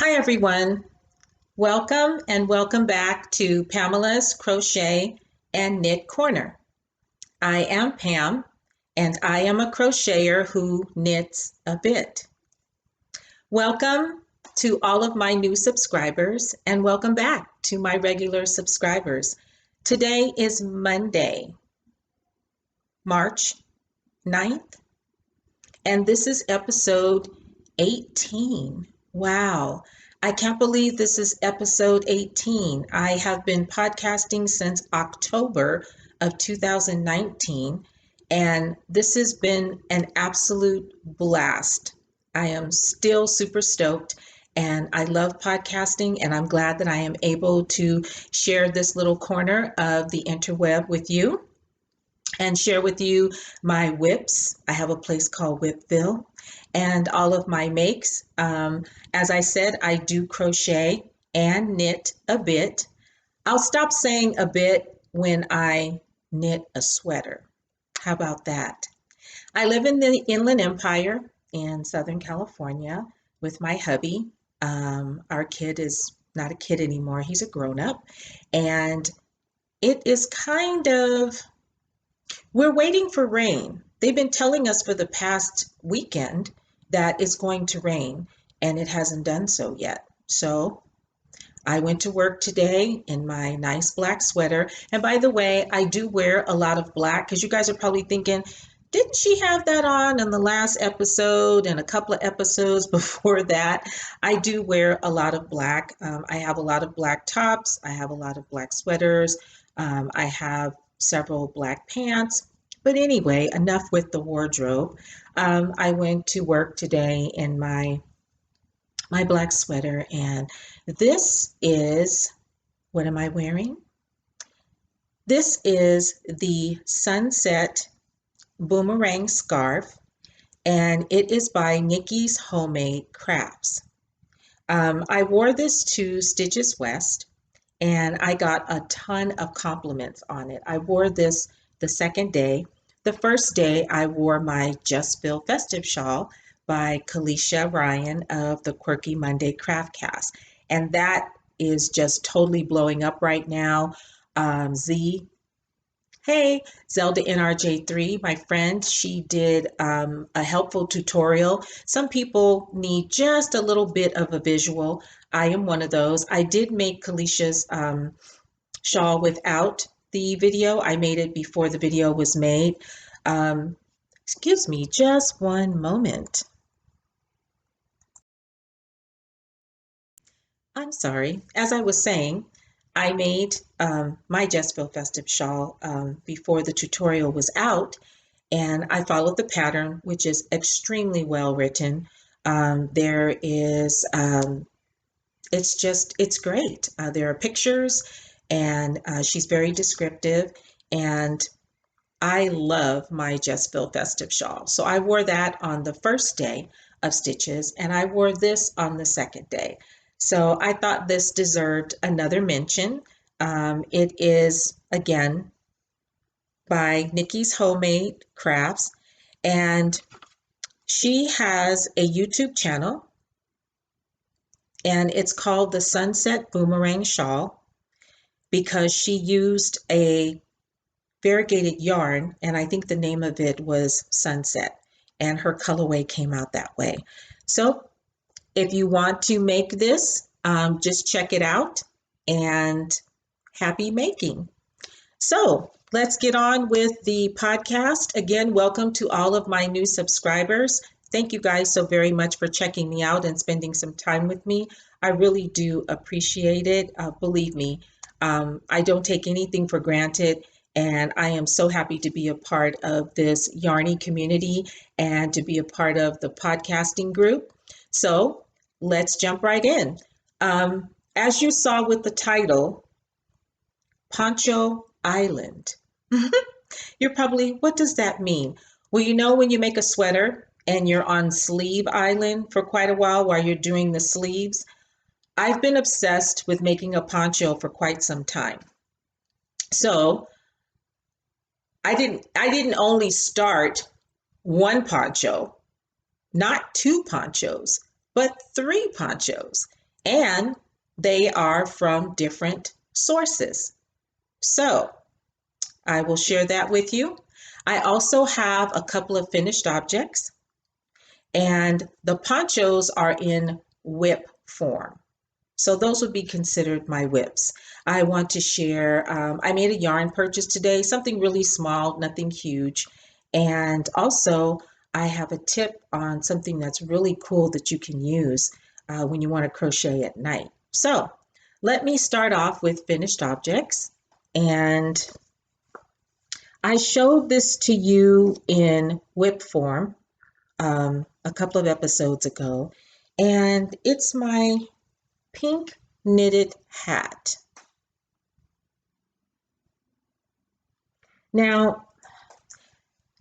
Hi everyone, welcome and welcome back to Pamela's Crochet and Knit Corner. I am Pam and I am a crocheter who knits a bit. Welcome to all of my new subscribers and welcome back to my regular subscribers. Today is Monday, March 9th, and this is episode 18. Wow. I can't believe this is episode 18. I have been podcasting since October of 2019, and this has been an absolute blast. I am still super stoked, and I love podcasting, and I'm glad that I am able to share this little corner of the interweb with you and share with you my WIPs. I have a place called WIPville and all of my makes. As I said, I do crochet and knit a bit. I'll stop saying a bit when I knit a sweater. How about that? I live in the Inland Empire in Southern California with my hubby. Our kid is not a kid anymore. He's a grown-up. And it is kind of, we're waiting for rain. They've been telling us for the past weekend that it's going to rain, and it hasn't done so yet. So I went to work today in my nice black sweater. And by the way, I do wear a lot of black because you guys are probably thinking, didn't she have that on in the last episode and a couple of episodes before that? I do wear a lot of black. I have a lot of black tops. I have a lot of black sweaters. I have several black pants. But anyway, enough with the wardrobe. I went to work today in my black sweater, and this is, what am I wearing? This is the Sunset Boomerang scarf, and it is by Nicki's Homemade Crafts. I wore this to Stitches West, and I got a ton of compliments on it. I wore this the second day. The first day I wore my Just Feel Festive shawl by Kalisha Ryan of the Quirky Monday Craft Cast. And that is just totally blowing up right now. Zelda NRJ3, my friend, she did a helpful tutorial. Some people need just a little bit of a visual. I am one of those. I did make Kalisha's shawl without the video. I made it before the video was made. Excuse me, just one moment. I'm sorry. As I was saying, I made my Just Feel Festive shawl before the tutorial was out, and I followed the pattern, which is extremely well written. It's great. There are pictures, and she's very descriptive, and I love my Just Feel Festive shawl. So I wore that on the first day of stitches, and I wore this on the second day. So I thought this deserved another mention. It is, again, by Nicki's Homemade Crafts, and she has a YouTube channel, and it's called the Sunset Boomerang Shawl because she used a variegated yarn, and I think the name of it was Sunset, and her colorway came out that way. So if you want to make this, just check it out, and happy making. So let's get on with the podcast. Again, welcome to all of my new subscribers. Thank you guys so very much for checking me out and spending some time with me. I really do appreciate it. Believe me, I don't take anything for granted, and I am so happy to be a part of this yarny community and to be a part of the podcasting group. So let's jump right in. As you saw with the title, Poncho Island. You're probably, what does that mean? Well, you know when you make a sweater and you're on Sleeve Island for quite a while you're doing the sleeves? I've been obsessed with making a poncho for quite some time. So I didn't only start one poncho, not two ponchos, but three ponchos. and they are from different sources. So I will share that with you. I also have a couple of finished objects, and the ponchos are in WIP form. So those would be considered my WIPs. I want to share, I made a yarn purchase today, something really small, nothing huge. And also I have a tip on something that's really cool that you can use when you want to crochet at night. So let me start off with finished objects. And I showed this to you in WIP form a couple of episodes ago, and it's my pink knitted hat. Now,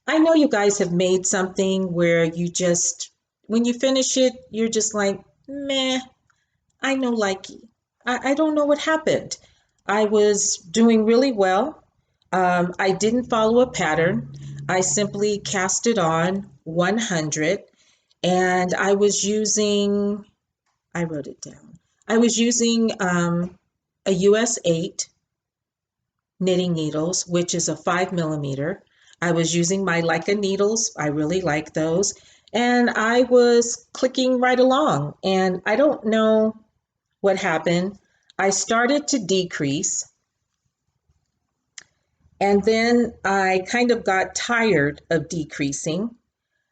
I know you guys have made something where you just, when you finish it, you're just like, meh, I no likey. I don't know what happened. I was doing really well. I didn't follow a pattern. I simply cast it on 100, and I was using, I wrote it down. I was using a US 8 knitting needles, which is a 5mm. I was using my Leica needles. I really like those. And I was clicking right along. And I don't know what happened. I started to decrease. And then I kind of got tired of decreasing.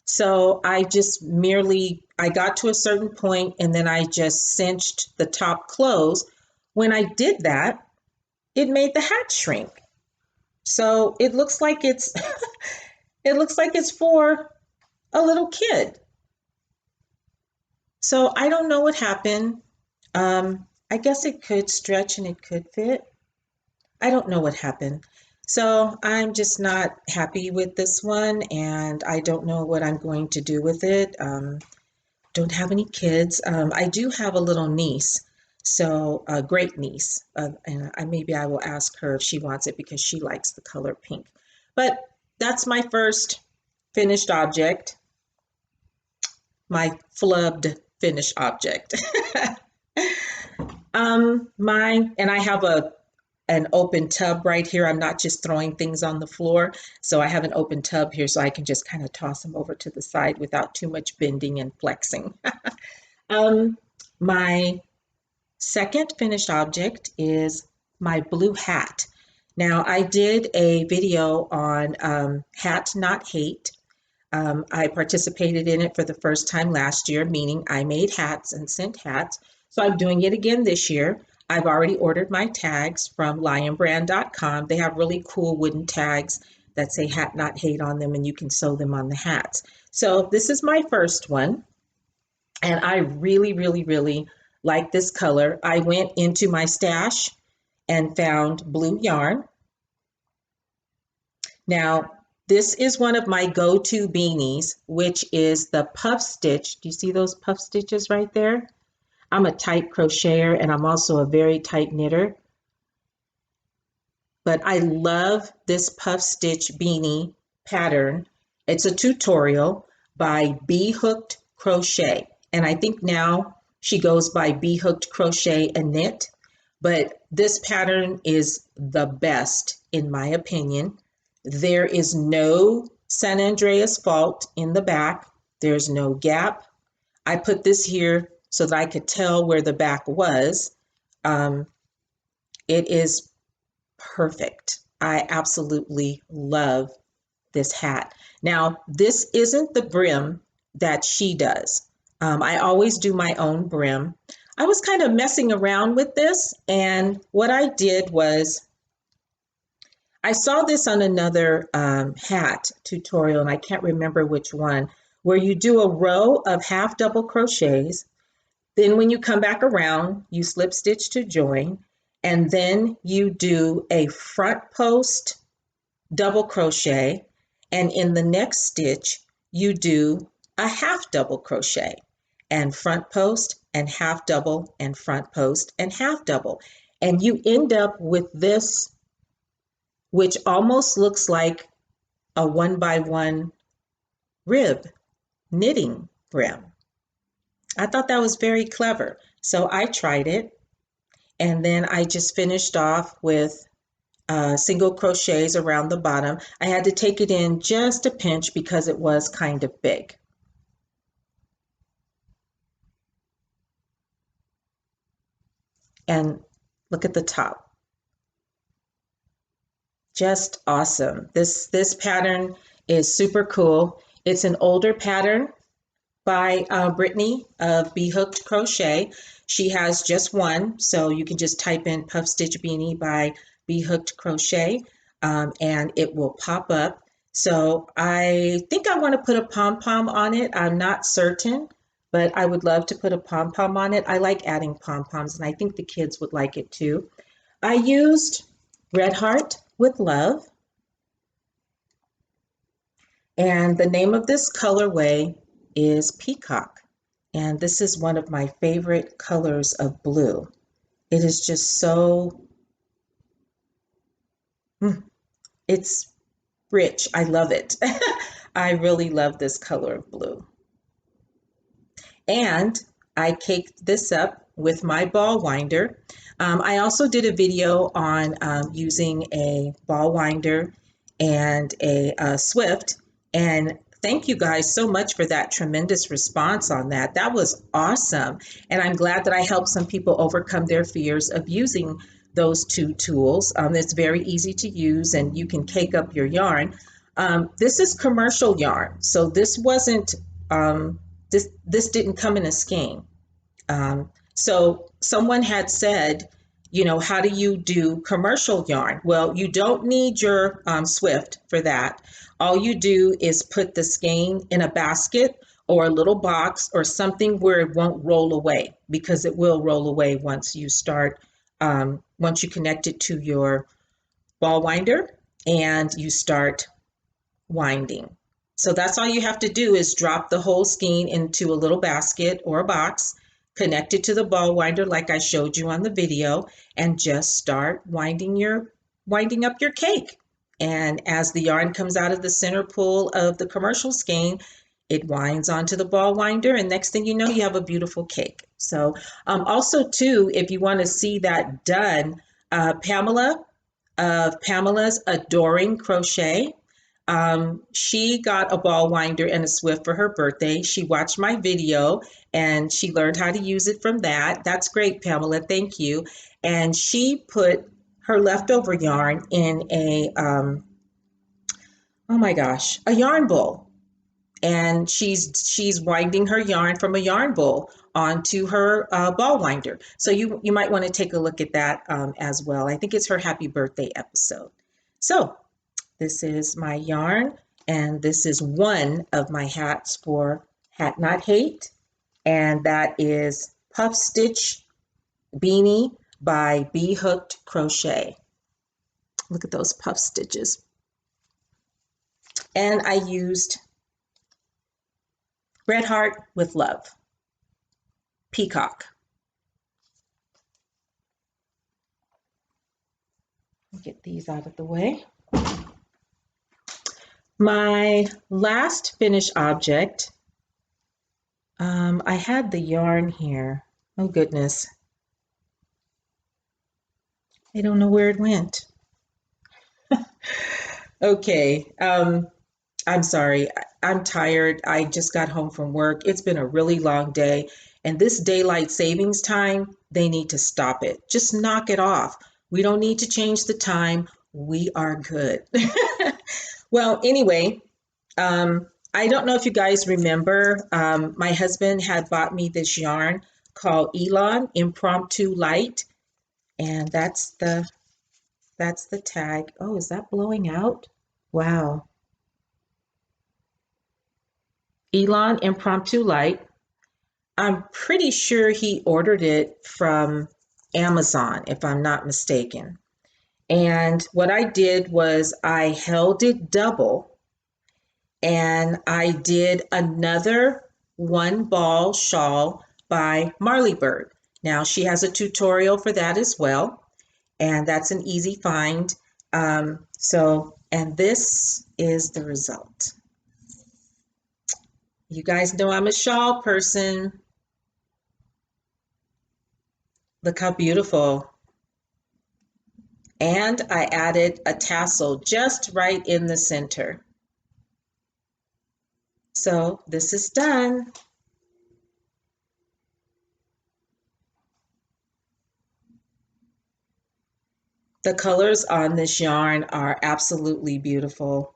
So I just merely, I got to a certain point and then I just cinched the top close. When I did that, it made the hat shrink. So it looks like it's it looks like it's for a little kid. So I don't know what happened. I guess it could stretch and it could fit. I don't know what happened. So I'm just not happy with this one, and I don't know what I'm going to do with it. Don't have any kids. I do have a little niece, so a great niece, and maybe I will ask her if she wants it because she likes the color pink. But that's my first finished object, my flubbed finished object. And I have an open tub right here. I'm not just throwing things on the floor. So I have an open tub here so I can just kind of toss them over to the side without too much bending and flexing. My second finished object is my blue hat. Now I did a video on Hat Not Hate. I participated in it for the first time last year, meaning I made hats and sent hats. So I'm doing it again this year. I've already ordered my tags from lionbrand.com. They have really cool wooden tags that say Hat Not Hate on them, and you can sew them on the hats. So this is my first one, and I really, really, really like this color. I went into my stash and found blue yarn. Now, this is one of my go-to beanies, which is the puff stitch. Do you see those puff stitches right there? I'm a tight crocheter and I'm also a very tight knitter. But I love this puff stitch beanie pattern. It's a tutorial by BHooked Crochet. And I think now she goes by BHooked Crochet and Knit. But this pattern is the best in my opinion. There is no San Andreas fault in the back. There's no gap. I put this here so that I could tell where the back was. It is perfect. I absolutely love this hat. Now, this isn't the brim that she does. I always do my own brim. I was kind of messing around with this, and what I did was I saw this on another hat tutorial, and I can't remember which one, where you do a row of half double crochets. Then when you come back around, you slip stitch to join, and then you do a front post double crochet, and in the next stitch, you do a half double crochet, and front post, and half double, and front post, and half double. And you end up with this, which almost looks like a 1x1 rib knitting brim. I thought that was very clever. So I tried it, and then I just finished off with single crochets around the bottom. I had to take it in just a pinch because it was kind of big. And look at the top. Just awesome. This pattern is super cool. It's an older pattern by Brittany of BHooked Crochet. She has just one, so you can just type in Puff Stitch Beanie by BHooked Crochet, and it will pop up. So I think I want to put a pom-pom on it. I'm not certain, but I would love to put a pom-pom on it. I like adding pom-poms, and I think the kids would like it too. I used Red Heart with Love, and the name of this colorway is Peacock. And this is one of my favorite colors of blue. It is just so, it's rich. I love it. I really love this color of blue. And I caked this up with my ball winder. I also did a video on using a ball winder and a Swift, and thank you guys so much for that tremendous response on that. That was awesome. And I'm glad that I helped some people overcome their fears of using those two tools. It's very easy to use, and you can cake up your yarn. This is commercial yarn, so this wasn't, this didn't come in a skein. So someone had said, you know, how do you do commercial yarn? Well, you don't need your Swift for that. All you do is put the skein in a basket or a little box or something where it won't roll away, because it will roll away once you start, once you connect it to your ball winder and you start winding. So that's all you have to do, is drop the whole skein into a little basket or a box, connect it to the ball winder like I showed you on the video, and just start winding up your cake. And as the yarn comes out of the center pull of the commercial skein, it winds onto the ball winder, and next thing you know, you have a beautiful cake. So also too, if you want to see that done, Pamela of Pamela's Adoring Crochet, she got a ball winder and a Swift for her birthday. She watched my video and she learned how to use it from that. That's great, Pamela. Thank you. And she put her leftover yarn in a, oh my gosh, a yarn bowl. And she's winding her yarn from a yarn bowl onto her ball winder. So you might want to take a look at that as well. I think it's her happy birthday episode. So this is my yarn, and this is one of my hats for Hat Not Hate, and that is Puff Stitch Beanie by BHooked Crochet. Look at those puff stitches. And I used Red Heart with Love, Peacock. Get these out of the way. My last finished object, I had the yarn here. Oh goodness. I don't know where it went. Okay, I'm sorry. I'm tired. I just got home from work. It's been a really long day, and this daylight savings time, they need to stop it. Just knock it off. We don't need to change the time. We are good. Well, anyway, I don't know if you guys remember, my husband had bought me this yarn called Elon Impromptu Light, and that's the tag. Oh, is that blowing out? Wow. Elon Impromptu Light. I'm pretty sure he ordered it from Amazon, if I'm not mistaken. And what I did was I held it double, and I did another one ball shawl by Marley Bird. Now she has a tutorial for that as well, and that's an easy find. And this is the result. You guys know I'm a shawl person. Look how beautiful. And I added a tassel just right in the center. So this is done. The colors on this yarn are absolutely beautiful.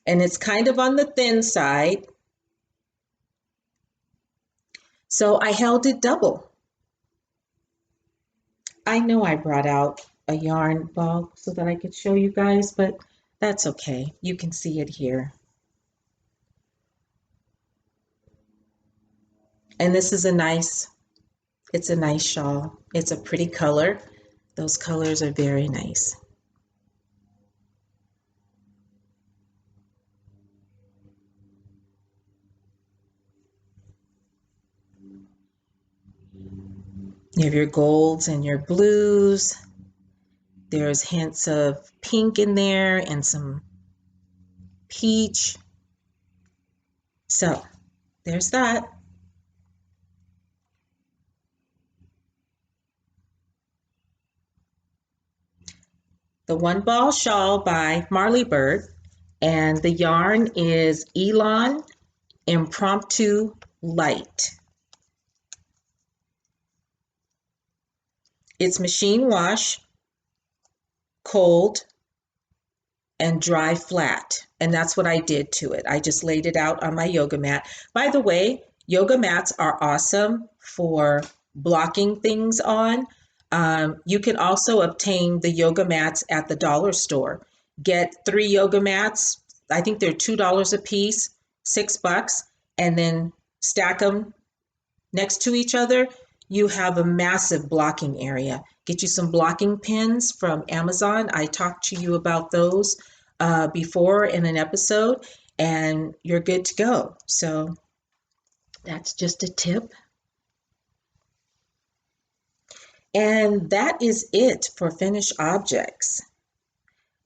And it's kind of on the thin side. So I held it double. I know I brought out a yarn ball so that I could show you guys, but that's okay. You can see it here. And this is it's a nice shawl. It's a pretty color. Those colors are very nice. You have your golds and your blues. There's hints of pink in there and some peach. So there's that. The One Ball Shawl by Marley Bird, and the yarn is Elon Impromptu Light. It's machine wash, cold, and dry flat. And that's what I did to it. I just laid it out on my yoga mat. By the way, yoga mats are awesome for blocking things on. You can also obtain the yoga mats at the dollar store. Get 3 yoga mats. I think they're $2 a piece, $6, and then stack them next to each other. You have a massive blocking area. Get you some blocking pins from Amazon. I talked to you about those before in an episode, and you're good to go. So that's just a tip. And that is it for finished objects.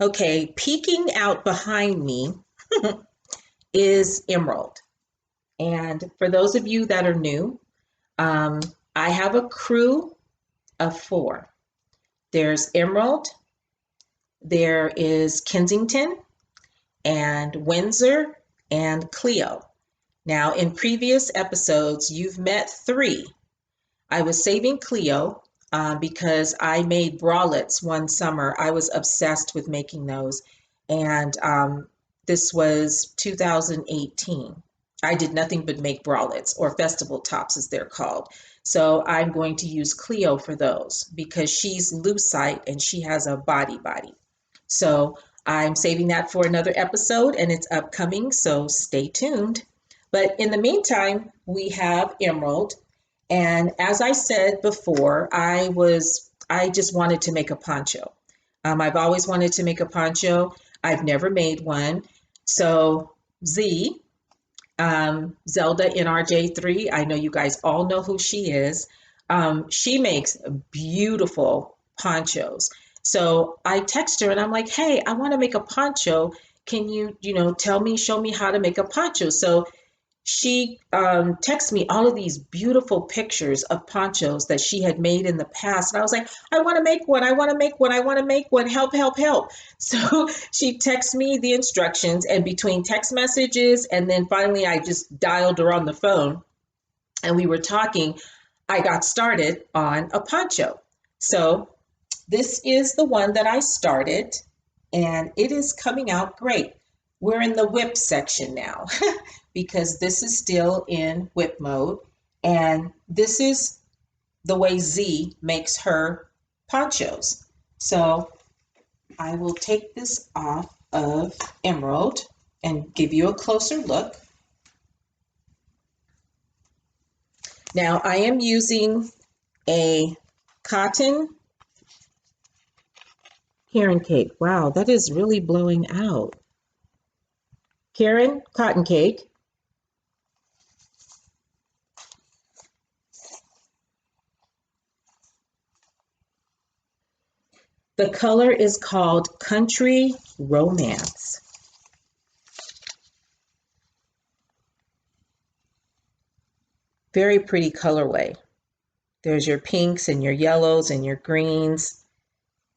Okay, peeking out behind me is Emerald. And for those of you that are new, I have a crew of 4. There's Emerald, there is Kensington, and Windsor, and Cleo. Now, in previous episodes, you've met 3. I was saving Cleo because I made bralettes one summer. I was obsessed with making those. And this was 2018. I did nothing but make bralettes, or festival tops as they're called. So I'm going to use Cleo for those because she's lucite and she has a body. So I'm saving that for another episode, and it's upcoming, so stay tuned. But in the meantime, we have Emerald. And as I said before, I just wanted to make a poncho. I've always wanted to make a poncho. I've never made one. So Z, Zelda NRJ3, I know you guys all know who she is. She makes beautiful ponchos. So I text her and I'm like, hey, I want to make a poncho. Can you, show me how to make a poncho? So she texted me all of these beautiful pictures of ponchos that she had made in the past. And I was like, I want to make one. I want to make one. I want to make one. Help, help, help. So she texted me the instructions, and between text messages and then finally I just dialed her on the phone and we were talking, I got started on a poncho. So this is the one that I started, and it is coming out great. We're in the WIP section now because this is still in WIP mode. And this is the way Z makes her ponchos. So I will take this off of Emerald and give you a closer look. Now I am using a cotton Karen cake. Wow, that is really blowing out. Karen cotton cake. The color is called Country Romance. Very pretty colorway. There's your pinks and your yellows and your greens.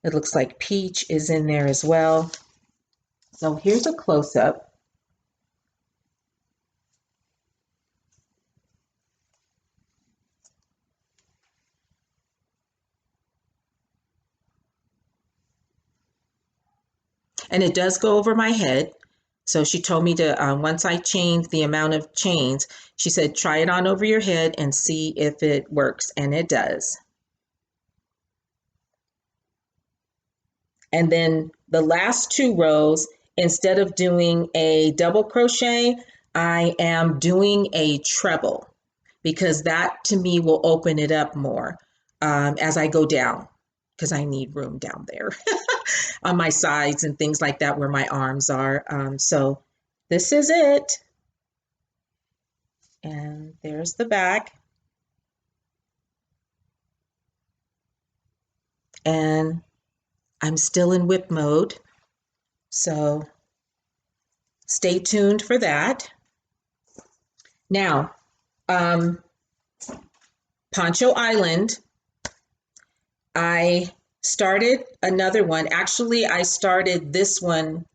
It looks like peach is in there as well. So here's a close-up. And it does go over my head. So she told me to, once I changed the amount of chains, she said, try it on over your head and see if it works. And it does. And then the last 2 rows, instead of doing a double crochet, I am doing a treble, because that to me will open it up more as I go down, because I need room down there on my sides and things like that where my arms are. So this is it. And there's the back. And I'm still in WIP mode, so stay tuned for that. Now, Poncho Island, I started another one. Actually, I started this one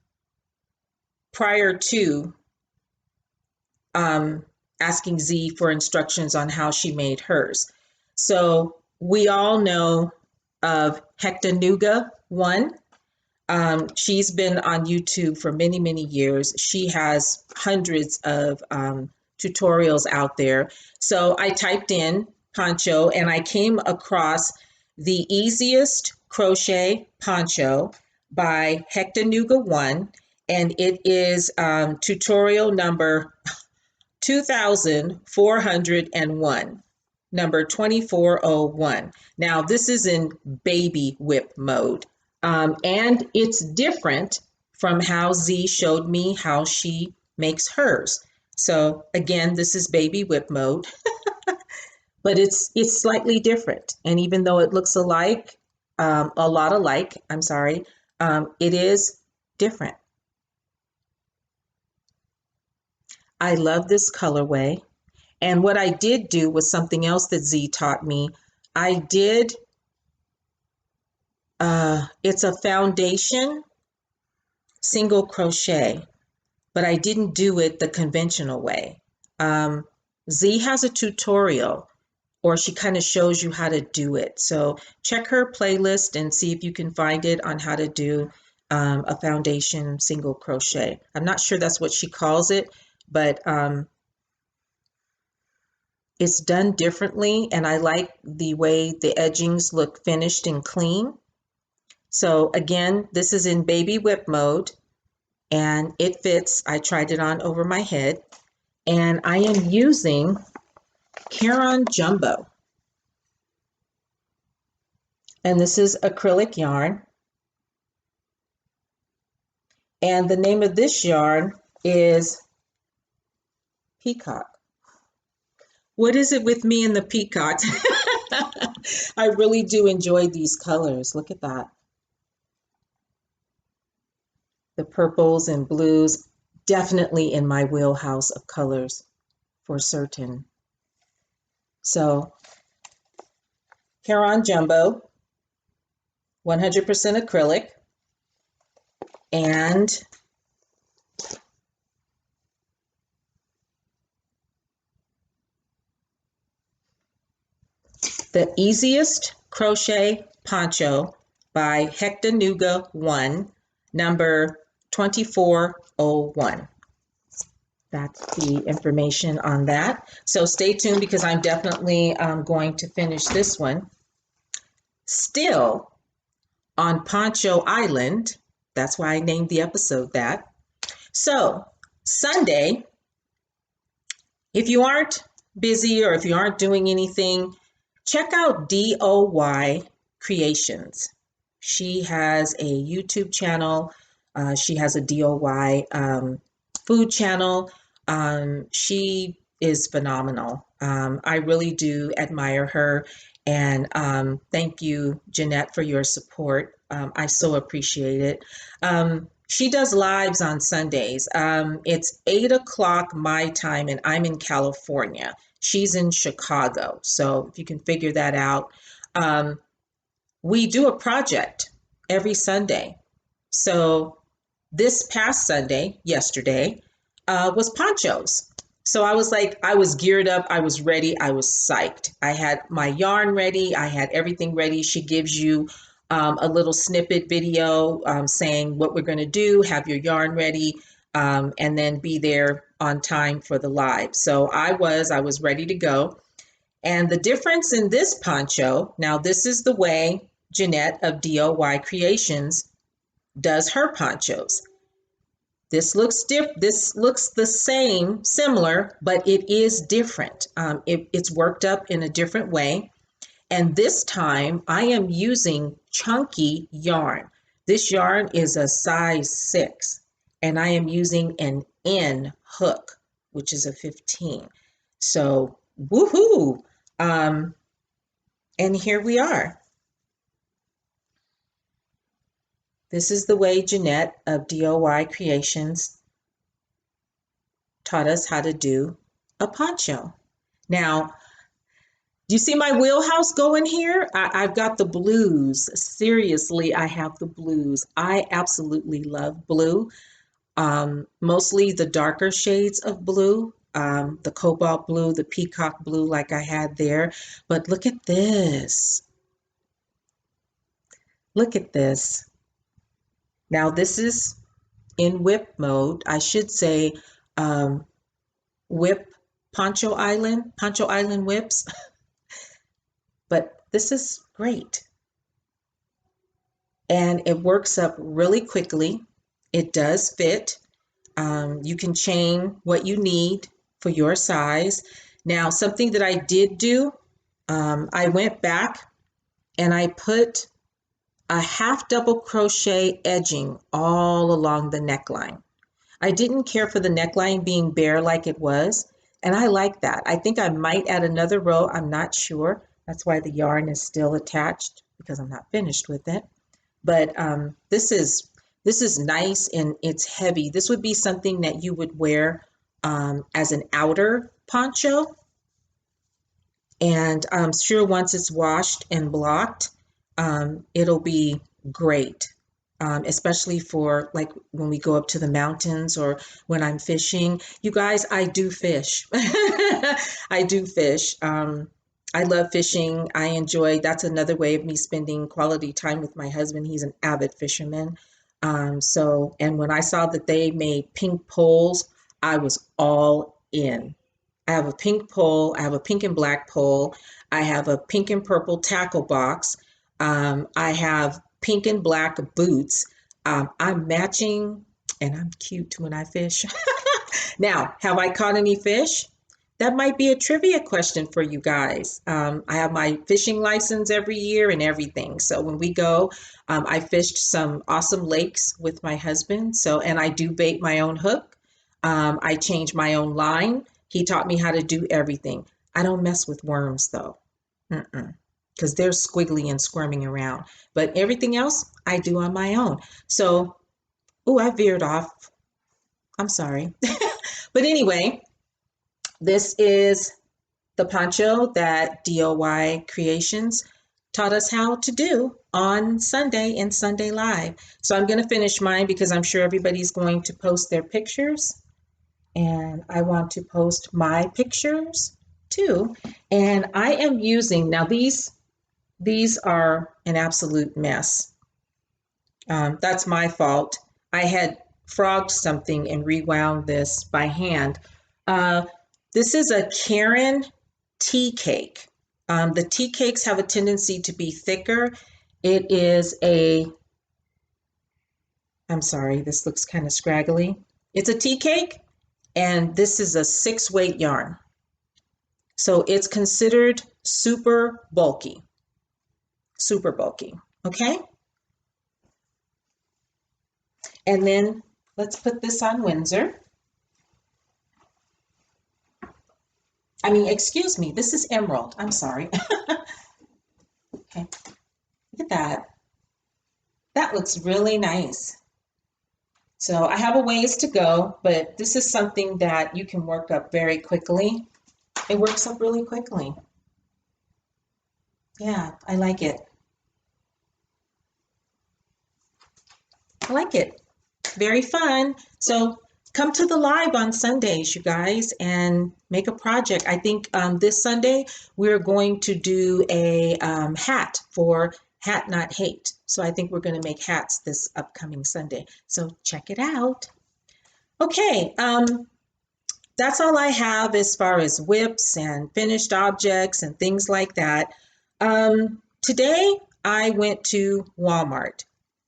prior to asking Z for instructions on how she made hers. So we all know of Hectanooga 1. She's been on YouTube for many, many years. She has hundreds of tutorials out there. So I typed in poncho and I came across the easiest crochet poncho by Hectanooga 1, and it is tutorial number 2401, number 2401. Now this is in baby WIP mode, and it's different from how Z showed me how she makes hers. So again, this is baby WIP mode, but it's slightly different. And even though it looks alike, a lot alike, I'm sorry, it is different. I love this colorway. And what I did do was something else that Z taught me. I did, it's a foundation single crochet, but I didn't do it the conventional way. Z has a tutorial, or she kind of shows you how to do it. So check her playlist and see if you can find it on how to do a foundation single crochet. I'm not sure that's what she calls it, but it's done differently, and I like the way the edgings look finished and clean. So again, this is in baby WIP mode, and it fits. I tried it on over my head, and I am using Caron Jumbo. And this is acrylic yarn. And the name of this yarn is Peacock. What is it with me and the peacocks? I really do enjoy these colors. Look at that. The purples and blues, definitely in my wheelhouse of colors for certain. So, Caron Jumbo, 100% acrylic, and the easiest crochet poncho by Hectanooga 1, number 2401. That's the information on that. So stay tuned, because I'm definitely going to finish this one. Still on Poncho Island, that's why I named the episode that. So Sunday, if you aren't busy or if you aren't doing anything, check out DOY Creations. She has a YouTube channel. She has a DOY food channel. She is phenomenal. I really do admire her. And thank you, Jeanette, for your support. I so appreciate it. She does lives on Sundays. It's 8 o'clock my time, and I'm in California. She's in Chicago. So if you can figure that out. We do a project every Sunday. So this past Sunday, yesterday, was ponchos. So I was like, I was geared up, I was ready, I was psyched. I had my yarn ready, I had everything ready. She gives you a little snippet video saying what we're going to do, have your yarn ready, and then be there on time for the live. So I was ready to go. And the difference in this poncho, now this is the way Jeanette of DOY Creations does her ponchos. This looks the same, similar, but it is different. It's worked up in a different way. And this time I am using chunky yarn. This yarn is a size 6, and I am using an N hook, which is a 15. So woohoo! And here we are. This is the way Jeanette of DOY Creations taught us how to do a poncho. Now, do you see my wheelhouse going here? I've got the blues. Seriously, I have the blues. I absolutely love blue. Mostly the darker shades of blue, the cobalt blue, the peacock blue like I had there. But look at this. Look at this. Now this is in WIP mode. I should say WIP Poncho Island WIPs. But this is great. And it works up really quickly. It does fit. You can chain what you need for your size. Now, something that I did do, I went back and I put a half double crochet edging all along the neckline. I didn't care for the neckline being bare like it was, and I like that. I think I might add another row. I'm not sure. That's why the yarn is still attached, because I'm not finished with it. But this is nice and it's heavy. This would be something that you would wear as an outer poncho. And I'm sure once it's washed and blocked, it'll be great, especially for like when we go up to the mountains or when I'm fishing. You guys, I do fish. I do fish. I love fishing. I enjoy, that's another way of me spending quality time with my husband. He's an avid fisherman. And when I saw that they made pink poles, I was all in. I have a pink pole. I have a pink and black pole. I have a pink and purple tackle box. I have pink and black boots. I'm matching, and I'm cute when I fish. Now, have I caught any fish? That might be a trivia question for you guys. I have my fishing license every year and everything. So when we go, I fished some awesome lakes with my husband. And I do bait my own hook. I change my own line. He taught me how to do everything. I don't mess with worms though, because they're squiggly and squirming around. But everything else I do on my own. So, I veered off. I'm sorry. But anyway, this is the poncho that DOY Creations taught us how to do on Sunday in Sunday Live. So I'm going to finish mine because I'm sure everybody's going to post their pictures. And I want to post my pictures too. And I am using, now these are an absolute mess. That's my fault. I had frogged something and rewound this by hand. This is a Karen tea cake. The tea cakes have a tendency to be thicker. It is I'm sorry, this looks kind of scraggly. It's a tea cake, and this is a 6-weight yarn. So it's considered super bulky, okay? And then let's put this on Windsor. Excuse me, this is Emerald. I'm sorry. Okay, look at that. That looks really nice. So I have a ways to go, but this is something that you can work up very quickly. It works up really quickly. Yeah, I like it. I like it. Very fun. So come to the live on Sundays, you guys, and make a project. I think this Sunday we're going to do a hat for Hat Not Hate. So I think we're going to make hats this upcoming Sunday. So check it out. Okay, that's all I have as far as whips and finished objects and things like that. Today I went to Walmart,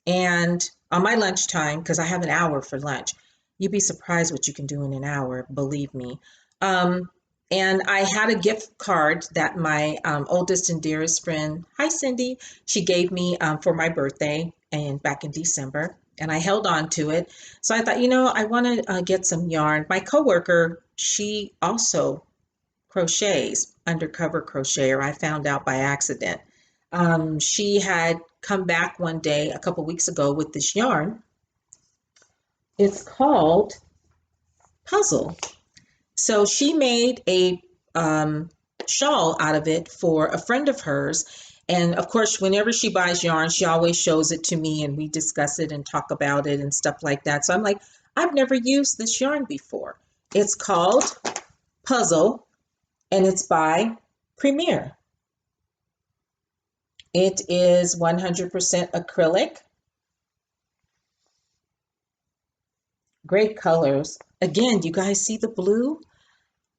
and on my lunchtime, because I have an hour for lunch, you'd be surprised what you can do in an hour, believe me. And I had a gift card that my oldest and dearest friend, hi Cindy, she gave me for my birthday and back in December, and I held on to it. So I thought, I want to get some yarn. My coworker, she also crochets, undercover crocheter. I found out by accident. She had come back one day a couple weeks ago with this yarn. It's called Puzzle. So she made a shawl out of it for a friend of hers. And of course, whenever she buys yarn, she always shows it to me and we discuss it and talk about it and stuff like that. So I'm like, I've never used this yarn before. It's called Puzzle and it's by Premier. It is 100% acrylic. Great colors. Again, you guys see the blue?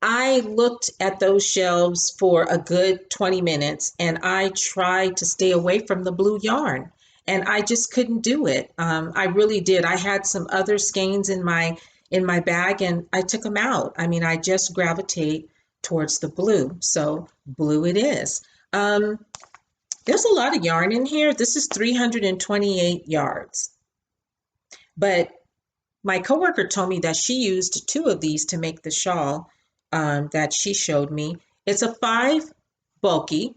I looked at those shelves for a good 20 minutes and I tried to stay away from the blue yarn and I just couldn't do it. I really did. I had some other skeins in my bag and I took them out. I mean, I just gravitate towards the blue. So blue it is. There's a lot of yarn in here. This is 328 yards. But my coworker told me that she used 2 of these to make the shawl that she showed me. It's a 5 bulky.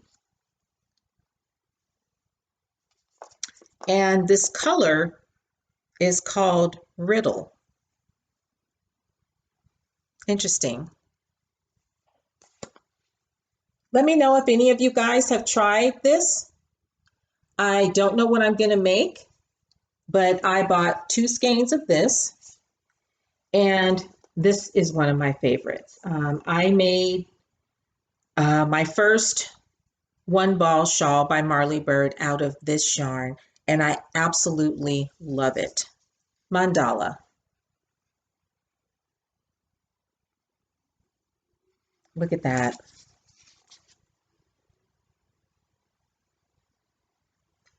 And this color is called Riddle. Interesting. Let me know if any of you guys have tried this. I don't know what I'm going to make, but I bought 2 skeins of this. And this is one of my favorites. I made my first one ball shawl by Marley Bird out of this yarn, and I absolutely love it. Mandala. Look at that.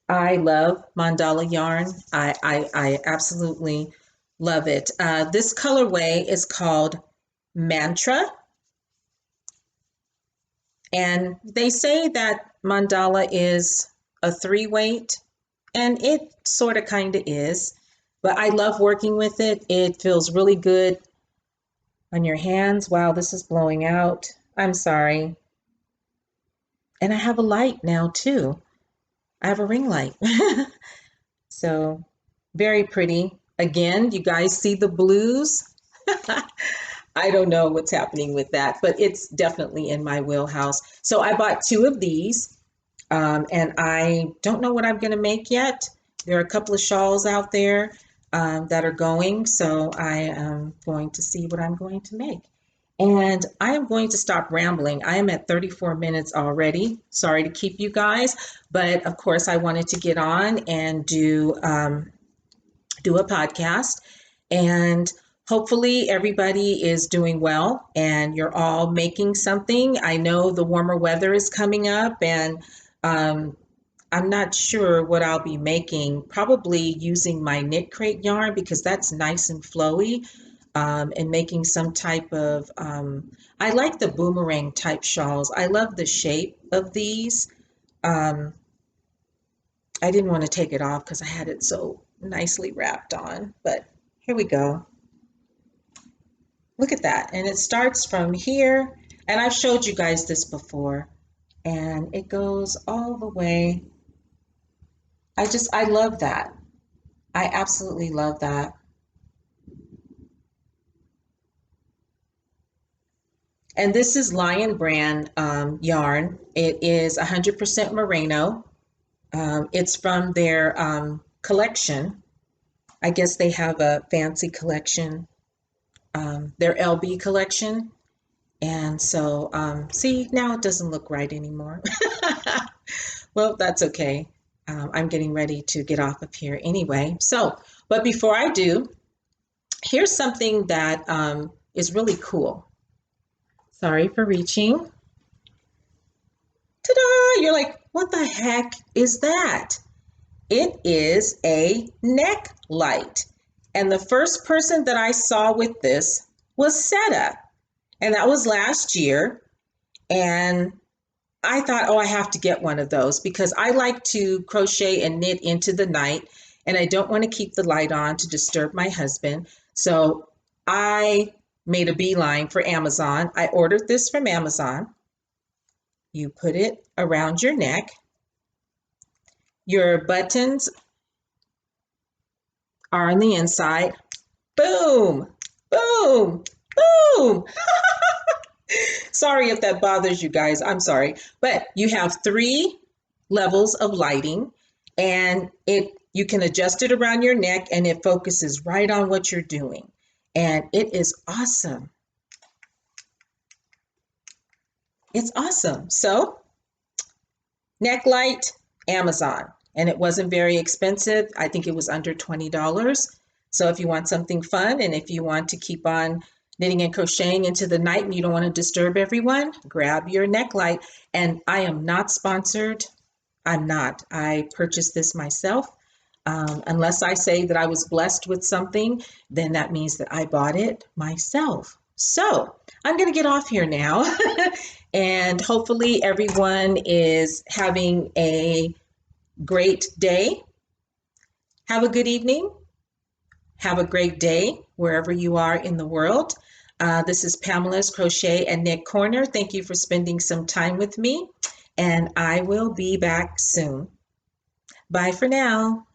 I love mandala yarn. I absolutely love it. This colorway is called Mantra. And they say that mandala is a 3-weight, and it sort of kind of is. But I love working with it. It feels really good on your hands. Wow, this is blowing out. I'm sorry. And I have a light now too. I have a ring light. So very pretty. Again, you guys see the blues? I don't know what's happening with that, but it's definitely in my wheelhouse. So I bought 2 of these, and I don't know what I'm going to make yet. There are a couple of shawls out there that are going, so I am going to see what I'm going to make. And I am going to stop rambling. I am at 34 minutes already. Sorry to keep you guys, but of course I wanted to get on and do a podcast. And hopefully everybody is doing well and you're all making something. I know the warmer weather is coming up, and I'm not sure what I'll be making. Probably using my knit crate yarn because that's nice and flowy. And making some type of, I like the boomerang type shawls. I love the shape of these. I didn't want to take it off because I had it so nicely wrapped on, but here we go. Look at that. And it starts from here, and I've showed you guys this before, and it goes all the way. I love that. I absolutely love that. And this is Lion brand yarn. It is 100% merino. It's from their collection. I guess they have a fancy collection, their LB collection. And so, see, now it doesn't look right anymore. Well, that's okay. I'm getting ready to get off of here anyway. So, but before I do, here's something that is really cool. Sorry for reaching. Ta-da! You're like, what the heck is that? It is a neck light. And the first person that I saw with this was Seta. And that was last year. And I thought, oh, I have to get one of those because I like to crochet and knit into the night. And I don't want to keep the light on to disturb my husband. So I made a beeline for Amazon. I ordered this from Amazon. You put it around your neck. Your buttons are on the inside. Boom, boom, boom. Sorry if that bothers you guys. I'm sorry. But you have 3 levels of lighting, and you can adjust it around your neck, and it focuses right on what you're doing. And it is awesome. It's awesome. So, neck light, Amazon. And it wasn't very expensive. I think it was under $20. So if you want something fun and if you want to keep on knitting and crocheting into the night and you don't want to disturb everyone, grab your neck light. And I am not sponsored. I'm not. I purchased this myself. Unless I say that I was blessed with something, then that means that I bought it myself. So I'm going to get off here now. And hopefully everyone is having a great day. Have a good evening. Have a great day wherever you are in the world. This is Pamela's Crochet and Knit Corner. Thank you for spending some time with me, and I will be back soon. Bye for now.